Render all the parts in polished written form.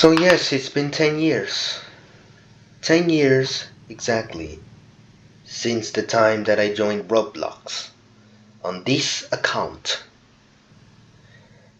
So yes, it's been 10 years. 10 years exactly since the time that I joined Roblox on this account.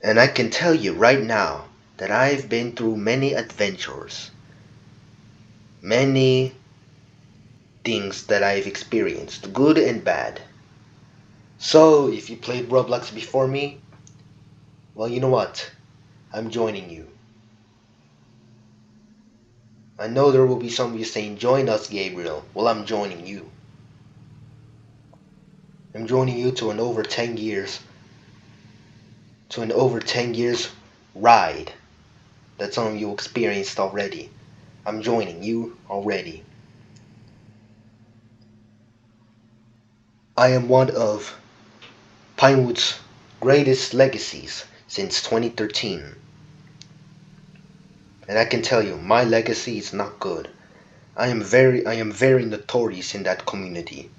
And I can tell you right now that I've been through many adventures, many things that I've experienced, good and bad. So if you played Roblox before me, well, you know what? I'm joining you. I know there will be some of you saying, join us, Gabriel. Well, I'm joining you. I'm joining you to an over 10 years ride that some of you experienced already. I'm joining you already. I am one of Pinewood's greatest legacies since 2013. And I can tell you, my legacy is not good. I am very notorious in that community.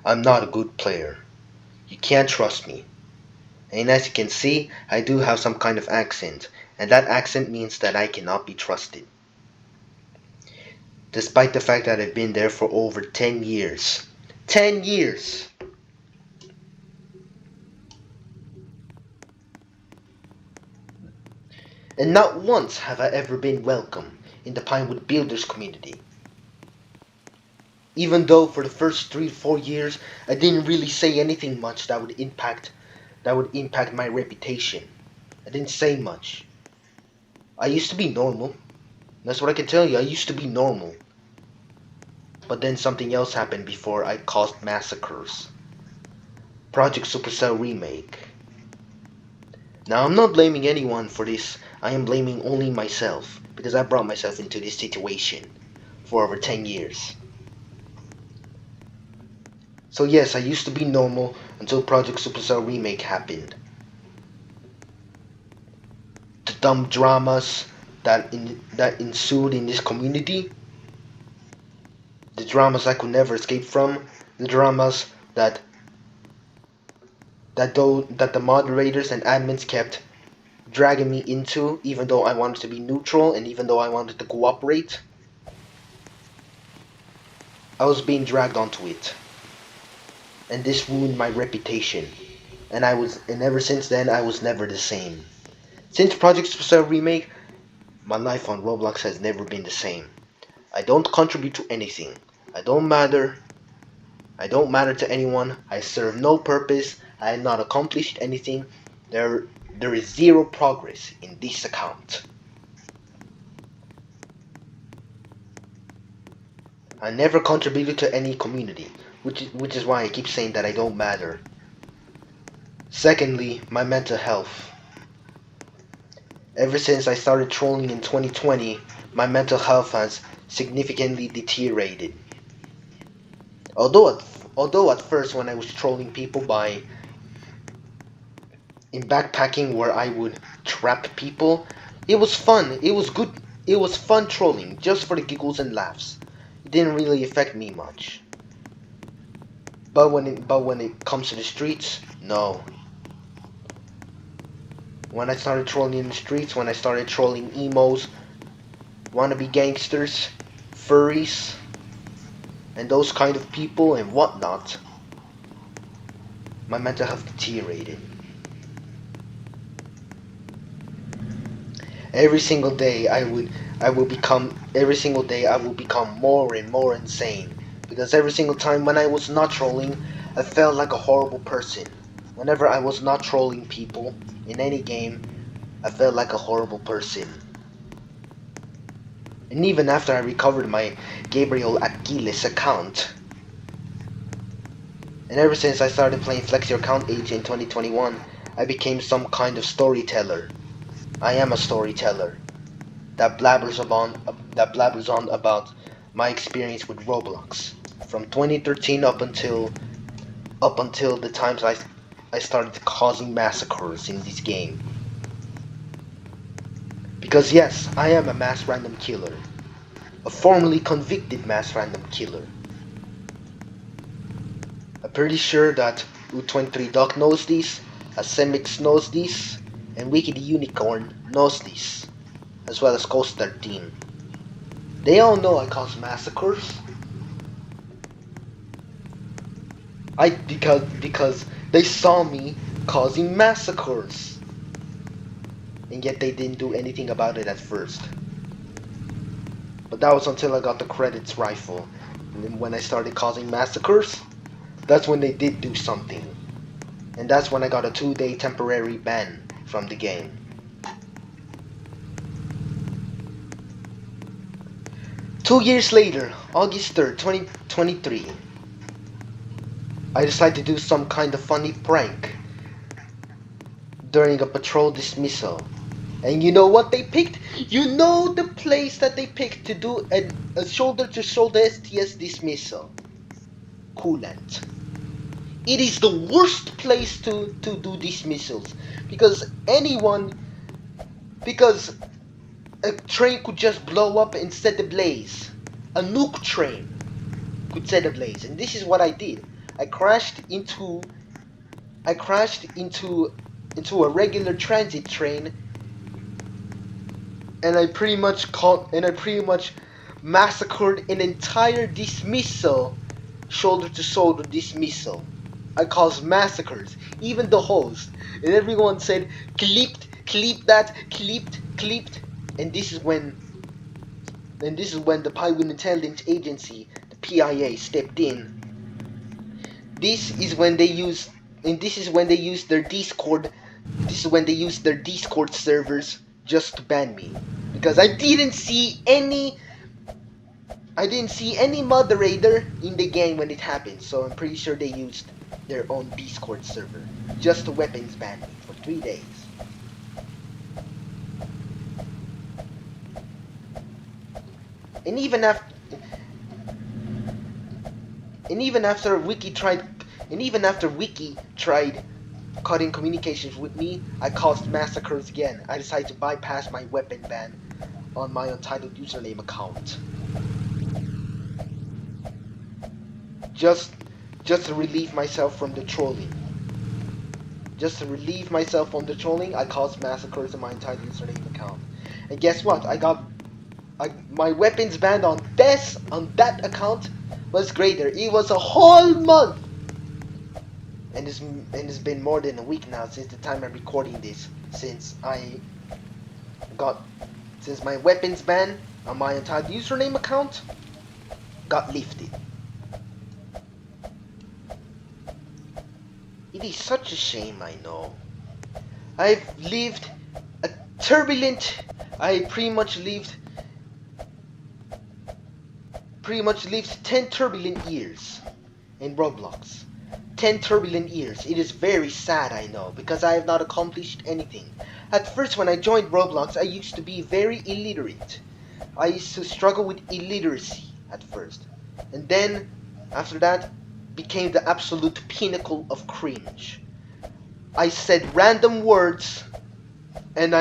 I'm not a good player. You can't trust me. And as you can see, I do have some kind of accent, and that accent means that I cannot be trusted. Despite the fact that I've been there for over 10 years. 10 years! And not once have I ever been welcome in the Pinewood Builders community. Even though for the first 3 to 4 years I didn't really say anything much that would impact my reputation. I didn't say much. I used to be normal. That's what I can tell you. I used to be normal. But then something else happened before I caused massacres. Project Supercell Remake. Now I'm not blaming anyone for this. I am blaming only myself because I brought myself into this situation for over 10 years. So yes, I used to be normal until Project Supercell Remake happened. The dumb dramas that ensued in this community, the dramas I could never escape from, the dramas that the moderators and admins kept dragging me into, even though I wanted to be neutral and even though I wanted to cooperate. I was being dragged onto it, and this ruined my reputation. And ever since then I was never the same. Since Project Supercell Remake, my life on Roblox has never been the same. I don't contribute to anything. I don't matter. I don't matter to anyone. I serve no purpose. I have not accomplished anything. There is zero progress in this account. I never contributed to any community, which is why I keep saying that I don't matter. Secondly, my mental health. Ever since I started trolling in 2020, my mental health has significantly deteriorated. Although at first when I was trolling people in backpacking where I would trap people, it was fun. It was good. It was fun trolling just for the giggles and laughs. It didn't really affect me much. But when it comes to the streets, no. When I started trolling in the streets, when I started trolling emos, wannabe gangsters, furries, and those kind of people and whatnot, my mental health deteriorated. Every single day I will become more and more insane, because every single time when I was not trolling, I felt like a horrible person. Whenever I was not trolling people in any game, I felt like a horrible person. And even after I recovered my Gabriel Aquiles account, and ever since I started playing Flex Your Account Age in 2021, I became some kind of storyteller. I am a storyteller that blabbers on about my experience with Roblox from 2013 up until the times I started causing massacres in this game. Because yes, I am a mass random killer. A formerly convicted mass random killer. I'm pretty sure that U23 Doc knows this, Asemix knows this, and Wiki the Unicorn knows this. as well as Ghost 13. They all know I cause massacres. Because they saw me causing massacres. And yet they didn't do anything about it at first. But that was until I got the credits rifle. And then when I started causing massacres, that's when they did do something. And that's when I got a 2-day temporary ban from the game. Two years later, August 3rd, 2023, I decided to do some kind of funny prank during a patrol dismissal. And you know what they picked? You know the place that they picked to do a shoulder-to-shoulder STS dismissal. Coolant. It is the worst place to do dismissals. Because because a train could just blow up and set ablaze. A nuke train could set ablaze. And this is what I did. I crashed into a regular transit train, and I pretty much massacred an entire dismissal, shoulder to shoulder dismissal. I caused massacres, even the host, and everyone said, clipped, clipped, and this is when the Penguin Intelligence Agency, the PIA, stepped in. This is when they use their Discord. This is when they use their Discord servers just to ban me, because I didn't see any moderator in the game when it happened. So I'm pretty sure they used their own Discord server just to weapons ban me for 3 days. And even after Wiki tried cutting communications with me, I caused massacres again. I decided to bypass my weapon ban on my untitled username account. Just to relieve myself from the trolling. I caused massacres on my untitled username account. And guess what? My weapons ban on that account was greater. It was a whole month. And it's been more than a week now since the time I'm recording this, since my weapons ban on my entire username account got lifted. It is such a shame, I know. I pretty much lived 10 turbulent years in Roblox. 10 turbulent years. It is very sad, I know, because I have not accomplished anything. At first, when I joined Roblox, I used to be very illiterate. I used to struggle with illiteracy at first. And then, after that, became the absolute pinnacle of cringe. I said random words, and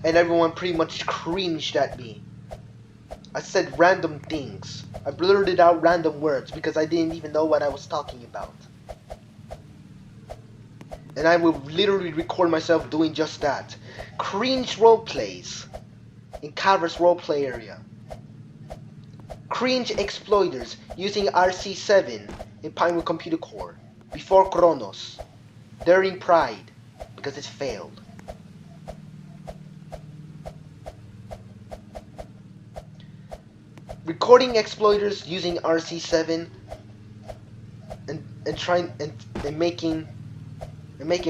everyone pretty much cringed at me. I said random things. I blurted out random words because I didn't even know what I was talking about. And I will literally record myself doing just that. Cringe roleplays in Carver's roleplay area. Cringe exploiters using RC7 in Pinewood Computer Core before Kronos during Pride because it failed. Recording exploiters using RC7 and making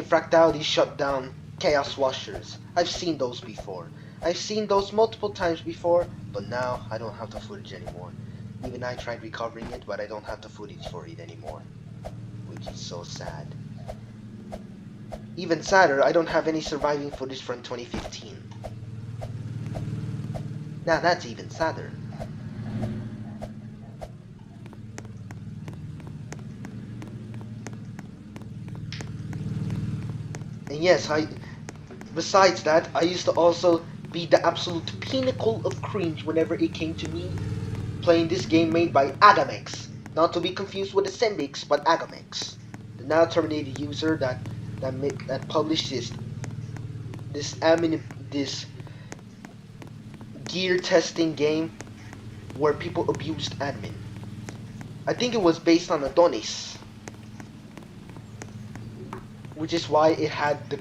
Fractality shut down Chaos Washers. I've seen those before. I've seen those multiple times before, but now I don't have the footage anymore. Even I tried recovering it, but I don't have the footage for it anymore, which is so sad. Even sadder, I don't have any surviving footage from 2015. Now that's even sadder. And yes, besides that, I used to also be the absolute pinnacle of cringe whenever it came to me playing this game made by Agamex. Not to be confused with Ascendix, but Agamex. The now terminated user that published this gear testing game where people abused admin. I think it was based on Adonis, which is why it had the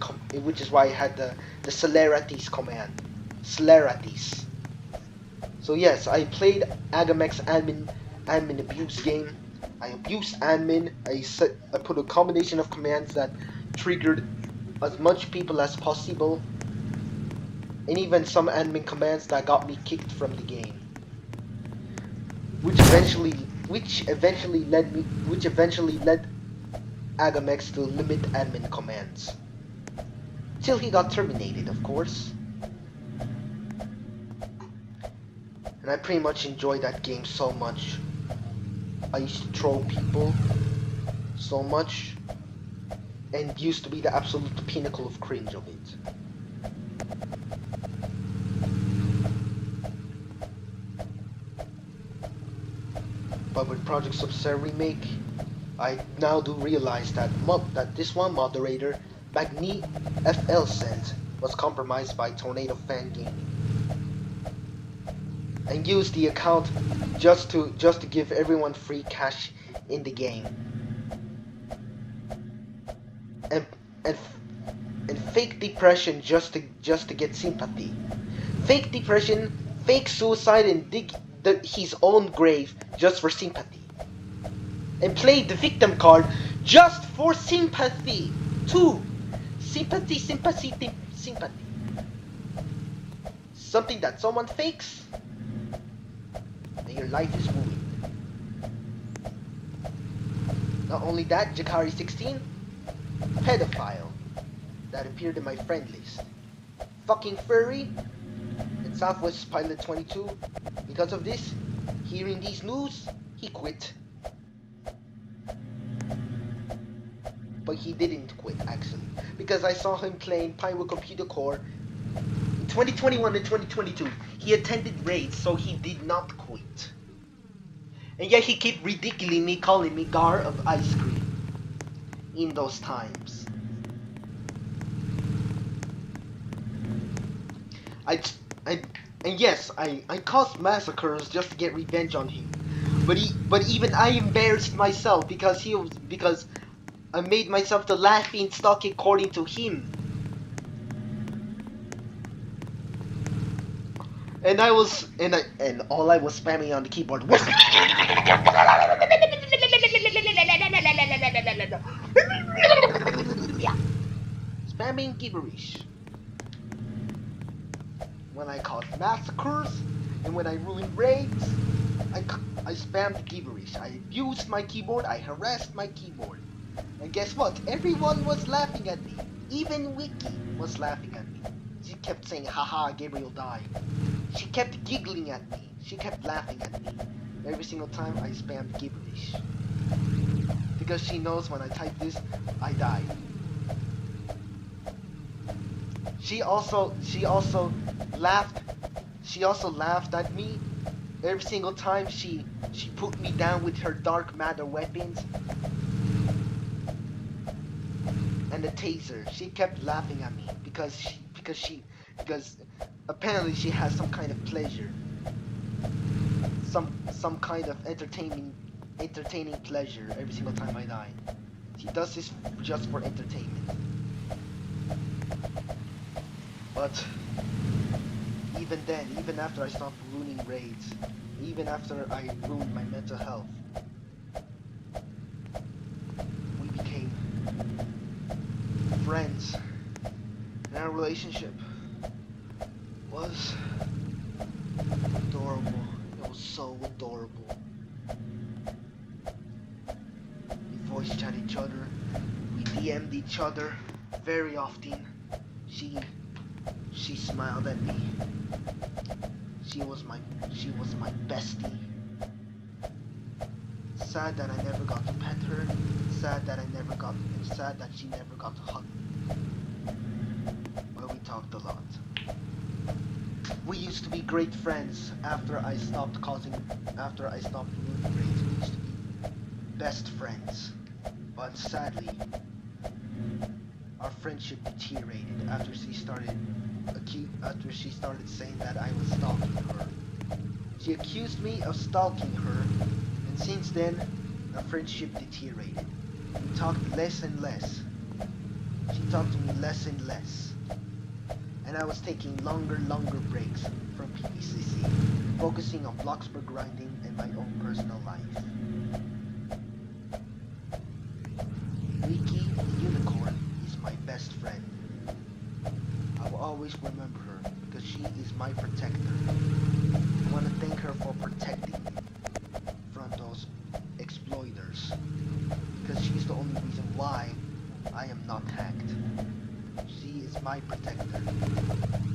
Celerities command. Celerities. So yes, I played Agamex admin abuse game. I abused admin. I put a combination of commands that triggered as much people as possible, and even some admin commands that got me kicked from the game, which eventually led Agamex to limit admin commands. Till he got terminated, of course. And I pretty much enjoyed that game so much. I used to troll people so much, and used to be the absolute pinnacle of cringe of it. But with Project Sub-Zero Remake, I now do realize that this one moderator, Magni FL Sent, was compromised by Tornado Fan Gaming and used the account just to give everyone free cash in the game, and and and fake depression just to get sympathy, fake depression, fake suicide, and dig his own grave just for sympathy, and play the victim card just for sympathy too. Sympathy, sympathy, sympathy. Something that someone fakes, and your life is ruined. Not only that, Jakari16, pedophile, that appeared in my friend list. Fucking furry, and Southwest Pilot 22. Because of this, hearing these news, he quit. But he didn't quit, actually, because I saw him playing Pinewood Computer Core in 2021 and 2022. He attended raids, so he did not quit. And yet he kept ridiculing me, calling me Gar of Ice Cream in those times. And yes, I caused massacres just to get revenge on him. But even I embarrassed myself because I made myself the laughing stock according to him. And all I was spamming on the keyboard was spamming gibberish. When I caused massacres and when I ruined raids, I spammed gibberish. I abused my keyboard, I harassed my keyboard. And guess what? Everyone was laughing at me. Even Wiki was laughing at me. She kept saying, haha, Gabriel died. She kept giggling at me. She kept laughing at me. Every single time I spammed gibberish. Because she knows when I type this, I die. She also laughed at me every single time she put me down with her dark matter weapons and the taser. She kept laughing at me because apparently she has some kind of pleasure, some kind of entertaining pleasure every single time I die. She does this just for entertainment. But even then, even after I stopped ruining raids, even after I ruined my mental health, we became friends, and our relationship was adorable. It was so adorable. We voice chat each other, we DM'd each other very often. She smiled at me. She was my bestie. Sad that I never got to pet her. Sad that she never got to hug me. But we talked a lot. We used to be great friends after I stopped ruining raids. We used to be best friends. But sadly, our friendship deteriorated after she started after she started saying that I was stalking her. She accused me of stalking her, and since then, our friendship deteriorated. We talked less and less. She talked to me less and less. And I was taking longer breaks from PPCC, focusing on Bloxburg grinding and my own personal life. Wiki the Unicorn is my best friend. I will always remember her because she is my protector. I want to thank her for protecting me from those exploiters because she's the only reason why I am not hacked. She is my protector.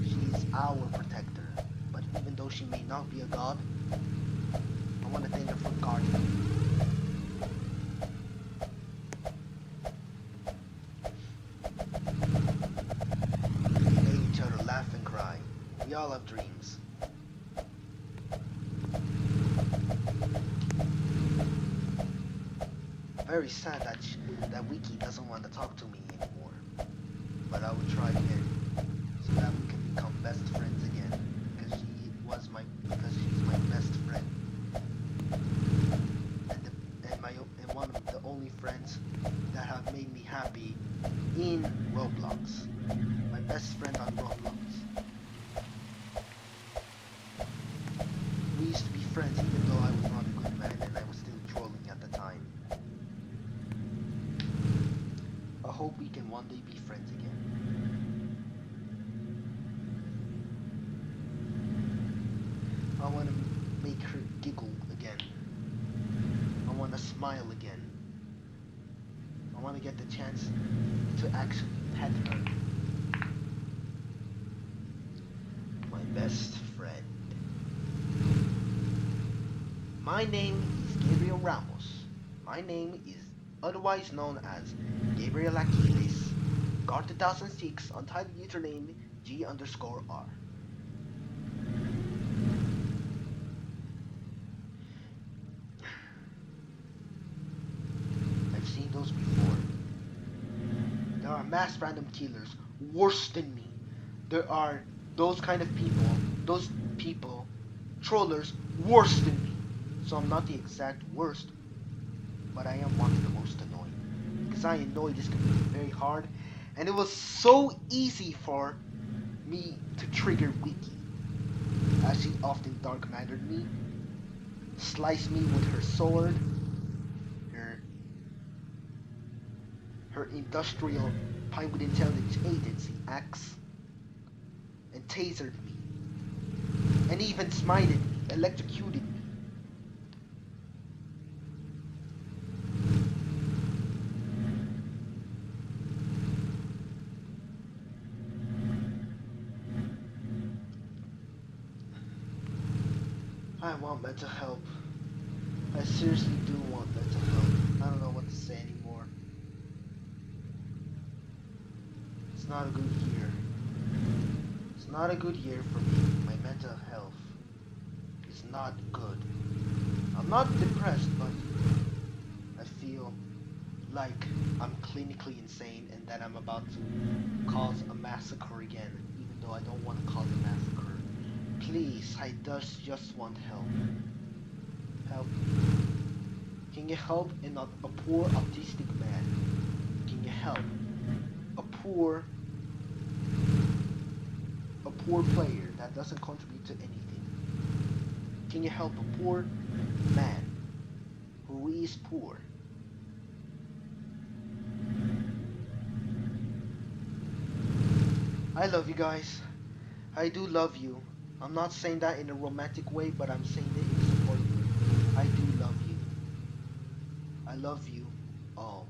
She is our protector. But even though she may not be a god, I want to thank her for guarding me. We made each other laugh and cry. We all have dreams. Very sad that Wiki doesn't want to talk to me anymore. But I will try again so that we can become best friends again. Because she's my best friend. And one of the only friends that have made me happy in Roblox. My best friend on Roblox. We used to be friends even though I was not a good man and I was still trolling at the time. I hope we can one day be friends again. I want to make her giggle again. I want to smile again. I want to get the chance to actually pet her. My best friend. My name is Gabriel Ramos. My name is otherwise known as Gabriel Achilles. Guard 2006 untitled username G_R. I've seen those before. There are mass random killers worse than me. There are those kind of people, trollers worse than me. So I'm not the exact worst, but I am one of the most annoying. Because I annoy this community very hard, and it was so easy for me to trigger Wiki, as she often dark mattered me, sliced me with her sword, her industrial Pinewood Intelligence Agency axe, and tasered me, and even smited me, electrocuted me. I want mental help. I seriously do want mental help. I don't know what to say anymore. It's not a good year. It's not a good year for me. My mental health is not good. I'm not depressed, but I feel like I'm clinically insane and that I'm about to cause a massacre again, even though I don't want to cause a massacre. Please, I just want help. Help. Can you help a poor autistic man? Can you help a poor player that doesn't contribute to anything? Can you help a poor man who is poor? I love you guys. I do love you. I'm not saying that in a romantic way, but I'm saying it in a supportive way. I do love you. I love you all.